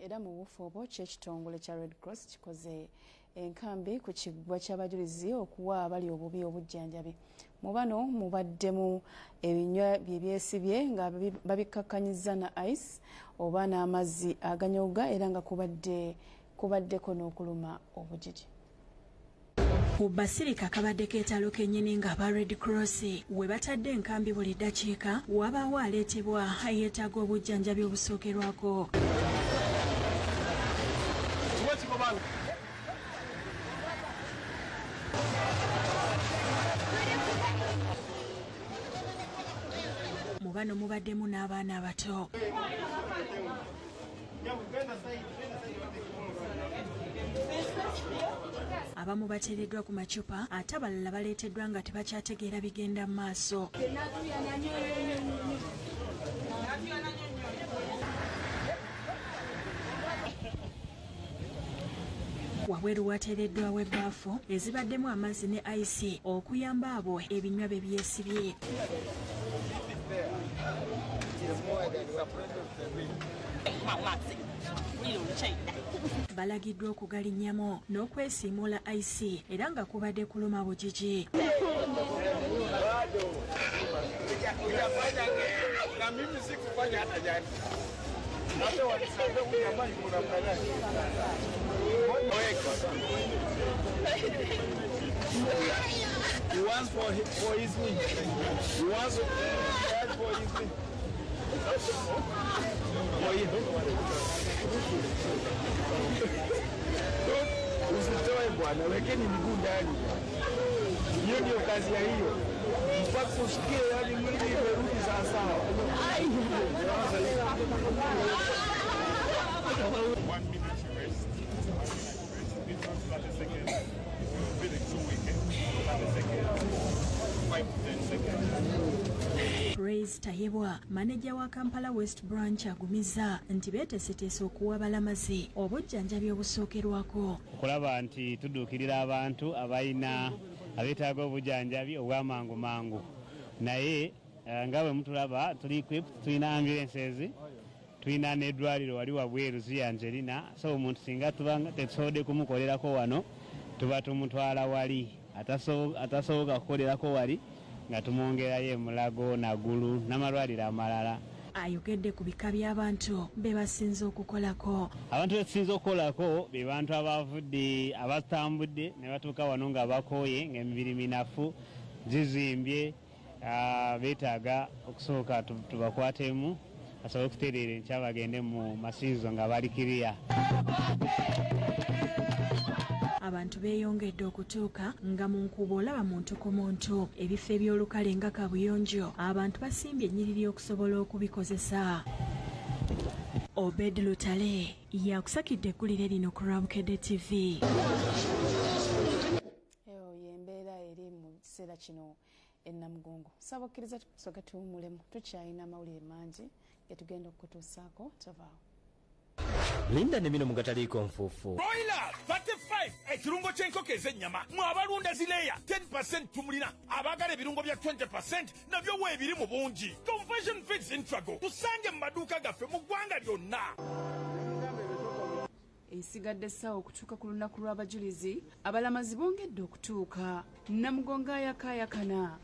era mu bufoobo ky'ekitongole kya Red Cross kikoze enkambi ku kiggwa ky'abajulizi okuwa abali obubi obujjanjabi. Mu bano mubaddemu ebinywa by'ebyesibye nga babikkakanyiza na ice oba n'amazzi aganyoga era nga kubaddeko n'okuluma obujiji. Ku basirika kabadde keetalo kennyini nga aba Red Cross we batadde enkambi buli ddakiika wabaawo aleetebwa ayeetaaga obujjanjabi obusookerwako. Mu bano mubaddemu n'abaana abato. Abamu bateereddwa ku macupa ate abalala baleeteddwa nga tebakyategeera bigenda mu maaso. Wabweru wateereddwawo ebbaafu ezibaddemu amazzi ne ice okuyamba abo ebinywa bye byesibye. Balagiddwa okugalinnyamu n'okwesiimula ice era nga kubadde kuluma bujiji. He wants for his win. He wants for his win. Usitoe bwana, wekeni miguu ndani. Hiyo ndio kazi ya hiyo. Mpaka usikie yani mwili imerudi sawa sawa. 1 minute rest. Praise Tayebwa, manager wa Kampala West Branch agumiza nti beeteeseteese okuwa Abalamazi obujjanjabi obusookerwako. Okulaba nti tudduukirira abantu abalina abeetaaga obujjanjabi obw'amangu mangu. Naye nga bwe mutulaba tuli equipped, tulina ambulances, tulina n'eddwaliro wali wabweru ziyanjelina, so omuntu singa tubanga tetusobodde kumukolerako wano tuba tumutwala wali atasoboka kukolerako wali nga tumwongerayo emulago nagulu n'amalwaliro amalala. Ayogedde ku bika by'abantu be basinze okukolako. Abantu be tusinze okukolako be bantu abavudde abatambudde ne batuuka wano nga bakooye ng'emibiri minafu gizimbye, beetaaga okusooka tubakwatemu asobole okutereera enkya bagende mu masiizo nga bali kiriya. Abantu beeyongedde okutuuka nga mu nkuba olaba muntu ku muntu. Ebifo eby'olukale nga kabuyonjo abantu basimbye ennyiriri okusobola okubikozesa. Obed Lutale yakusakidde eggulire lino ku Bukedde TV. Eyo yembeera eri mu kiseera kino ennamugongo. Sabakkiriza tukusooka tuwummulemu, tukyalina amawulire mangi getugenda okutuusaako. Tavaawo. Linda ne bino mugataliiko nfuufu. Broiler 35 ekirungo ky'enkoko ez'ennyama mu abalunda zileya 10% tumulina abaagala ebirungo bya 20% nabyo weebiri mu bungi. Conversion Feeds Intrago tusange mu maduuka gaffe mu ggwanga lyonna. Esigadde essaawa okutuuka ku lunaku lw'abajulizi, Abalamazi bongedde okutuuka. Namugongo ayakaayakana.